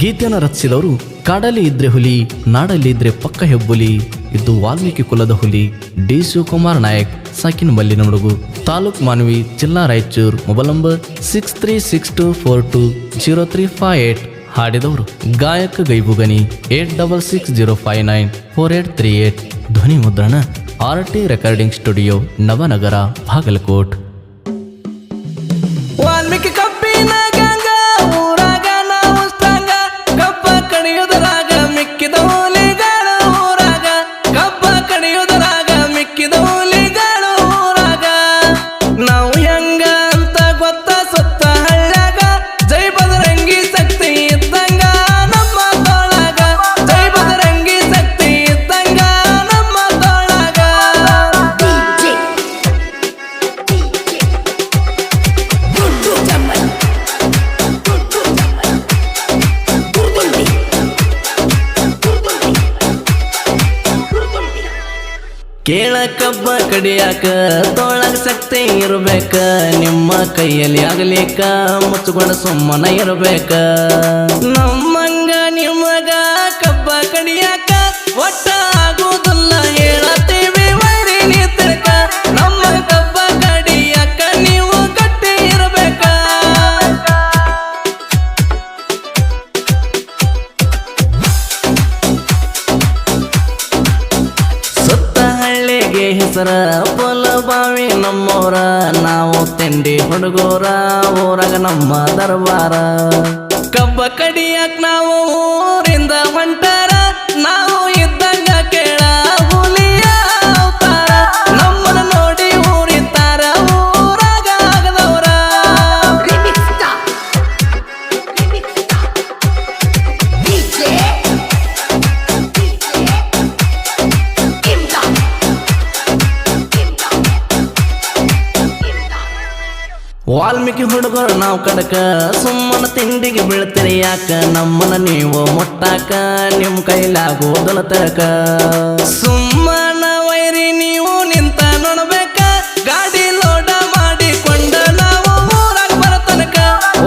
ಗೀತೆಯನ್ನು ರಚಿಸಿದವರು ಕಾಡಲ್ಲಿ ಇದ್ರೆ ಹುಲಿ ನಾಡಲ್ಲಿ ಇದ್ರೆ ಪಕ್ಕ ಹೆಬ್ಬುಲಿ ಇದು ವಾಲ್ಮೀಕಿ ಕುಲದ ಹುಲಿ ಡಿ ಶಿವಕುಮಾರ್ ನಾಯಕ್ ಸಾಕಿನ ಮಲ್ಲಿನ ಹುಡುಗು ತಾಲೂಕ್ ಮಾನ್ವಿ ಜಿಲ್ಲಾ ರಾಯಚೂರು ಮೊಬೈಲ್ ನಂಬರ್ 6362420358 ಹಾಡಿದವರು ಗಾಯಕ ಗೈಬುಗನಿ 8660594838 ಧ್ವನಿ ಮುದ್ರಣ RT recording studio Navanagar Bagalkot. Valmiki ಕಬ್ಬಿನ ಗಂಗ ಊರಾಗ ನಾವು ಸ್ಟ್ರಾಂಗ ಕಬ್ಬ ಕಡಿಯುವುದರಾಗ ಮಿಕ್ಕಿದ ಹುಲಿಗಳು ಊರಾಗ ಕಬ್ಬ ಕಡಿಯುವುದರಾಗ ಮಿಕ್ಕಿದ ಹುಲಿಗಳು ಊರಾಗ ನಾವು ಹೆಂಗ ಅಂತ ಗೊತ್ತ ಸುತ್ತ ಹಳ್ಳ್ಯಾಗ ಜೈ ಬದರಂಗಿ ಶಕ್ತಿ ಇದ್ದಂಗ ನಮ್ಮ ತೋಳಾಗ ಜೈ ಬದರಂಗಿ ಶಕ್ತಿ ಇದ್ದಂಗ ನಮ್ಮ ತೋಳಾಗ ಕೇಳ ಕಬ್ಬ ಕಡಿಯಾಕ ತೋಳಗ ಶಕ್ತಿ ಇರ್ಬೇಕ ನಿಮ್ಮ ಕೈಯಲ್ಲಿ ಆಗಲಿಕ್ಕ ಮುಚ್ಚುಗೊಂಡ ಸುಮ್ಮನ ಇರ್ಬೇಕ ನಮ್ಮಂಗ ನಿಮಗ ಕಬ್ಬ ಕಡಿಯಾಕ ಒಟ್ಟ ಆಗುವುದಿಲ್ಲ ಹೇಳತ್ತೀವಿ ವೈರಿ ನಿಂತಿರ್ಕ ನಮ್ಮ ಕಬ್ಬ ಕಡಿಯಾಕ ನೀವು ಗಟ್ಟಿ ಇರ್ಬೇಕ ಸುತ್ತ ಹಳ್ಳಿಗೆ ಹೆಸರ ಪೊಲ ಬಾವಿ ನಮ್ಮೋರ ನಾವು ತಿಂಡಿ ಹುಡುಗೋರ ಊರಾಗ ನಮ್ಮ ದರ್ಬಾರ ಕಬ್ಬ ಕಡಿಯಾಕ ನಾವು ಊರಿಂದ ಹೊಂಟಾರ ನಾವು ಇದ್ದಂಗ ಕೇಳ ಹುಲಿಯ ಅವತಾರ ನಮ್ಮನ್ನ ನೋಡಿ ಊರಿತಾರ ಊರಾಗ ಆಗದವ್ರ ವಾಲ್ಮೀಕಿ ಹುಡುಗರು ನಾವು ಕಡಕ ಸುಮ್ಮನ ತಿಂಡಿಗೆ ಬೀಳ್ತೀರಿ ಯಾಕ ನಮ್ಮನ್ನ ನೀವು ಮುಟ್ಟಾಕ ನಿಮ್ ಕೈಲಾಗೋದಲ ತರಕ ಸುಮ್ಮನ ವೈರಿ ನೀವು ನಿಂತ ನೋಡ್ಬೇಕ ಗಾಡಿ ಲೋಡ ಮಾಡಿಕೊಂಡ ನಾವು ಊರಾಗ ಬರತನಕ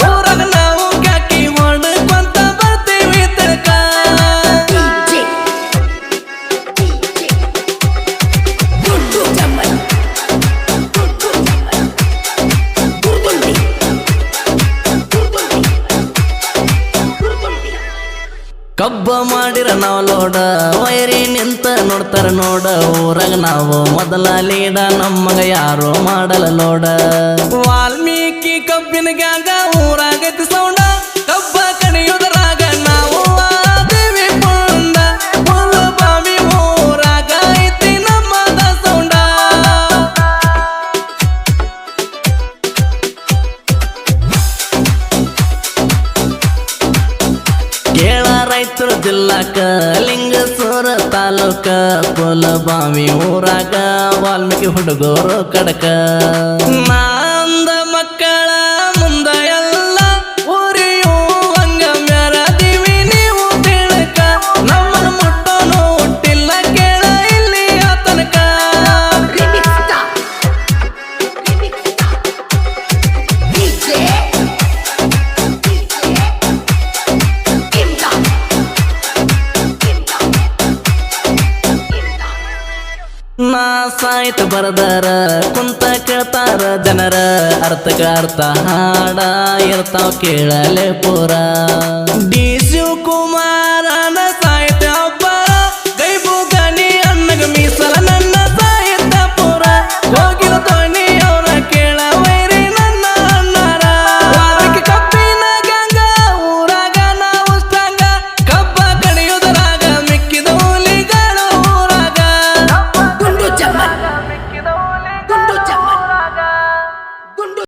ಊರಾಗ ನಾವು ಕ್ಯಾಕಿ ಹೊಡ್ಕೊಂತ ಬರ್ತೀವಿ ತನಕ ಕಬ್ಬ ಮಾಡಿರ ನಾವು ಲೋಡ ವೈರಿ ನಿಂತ ನೋಡ್ತಾರ ನೋಡ ಊರಾಗ ನಾವು ಮೊದಲ ಲೀಡ ನಮ್ಮಗ ಯಾರು ಮಾಡಲ್ಲ ಲೋಡ ವಾಲ್ಮೀಕಿ ಕಬ್ಬಿನ ಗ್ಯಾಂಗ ಊರಾಗೈತಿ ಸೌಂಡ ಕಬ್ಬ ಕಡಿಯುವುದರಾಗ ನಾವು ಆದೇವಿ ಪುಂಡ ಪುಲ ಬಾವಿ ಊರಾಗ ಐತಿ ನಮ್ಮದ ಸೌಂಡ ಕೇಳ ರೈತರು ಜಿಲ್ಲಾಕ ಲಿಂಗಸೂರ ತಾಲೂಕ ಪೊಲ ಬಾವಿ ಊರಾಗ ವಾಲ್ಮೀಕಿ ಹುಡುಗರು ಕಡಕ ನಾಂದ ಮಕ್ಕಳ ಮುಂದ ಎಲ್ಲ ಊರಿಯೂ ಹಂಗ ಮೆರದಿವಿ ನೀವು ತಿಳಕ ನಮ್ಮನ್ನ ಮುಟ್ಟೋನು ಹುಟ್ಟಿಲ್ಲ ಕೇಳ ಇಲ್ಲಿ ಆತನಕ ನಾ ಸಾಯ್ತ ಬರದಾರ ಕುಂತ ಕೇಳ್ತಾರ ಜನರ ಅರ್ಥಕ ಅರ್ಥ ಹಾಡ ಇರ್ತಾವ ಕೇಳಲೆ ಪೂರ ಡಿ